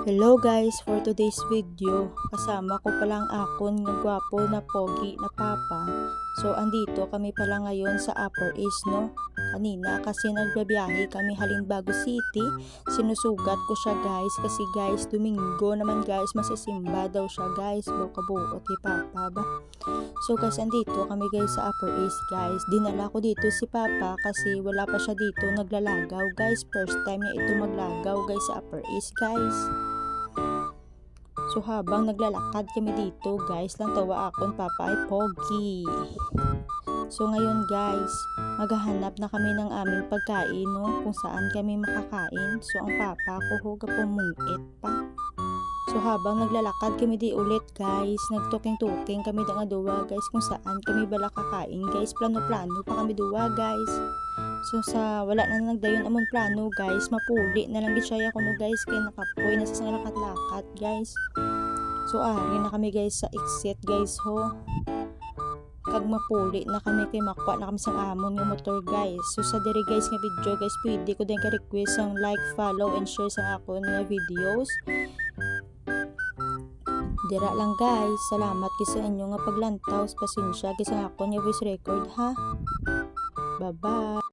Hello guys, for today's video, kasama ko palang akon ng gwapo na pogi na papa. So andito kami pala ngayon sa Upper East, no? Kanina kasi nagbabiyahe kami Halimbago City. Sinusugat ko siya guys kasi guys, Domingo naman guys, masisimba daw siya guys. Buka-buot ni papa ba? So guys, andito kami guys sa Upper East guys. Dinala ko dito si papa kasi wala pa siya dito naglalagaw guys. First time niya ito maglagaw guys sa Upper East guys. So habang naglalakad kami dito guys, lang tawa akon papa ay pogi. So ngayon guys, maghahanap na kami ng aming pagkain, no, kung saan kami makakain. So ang papa ko huga pumungit pa. So habang naglalakad kami di ulit guys, nagtuking-tuking kami nga duwa guys kung saan kami bala kakain guys. Plano-plano pa kami duwa guys. So sa wala na nagdayon amon plano guys, mapuli na lang gitsaya ko no guys kay nakapoy na sa lakat-lakat guys. So ari na kami guys sa exit guys ho. Kag mapuli na kami kay makwa na kami sa amon nga motor guys. So sa diri guys nga video guys, pwede ko din ka-request ang like, follow and share sa akon nga videos. Dira lang guys, salamat kay sa inyo nga paglantaw, pasensya kay sa akon nga voice record ha. Bye bye.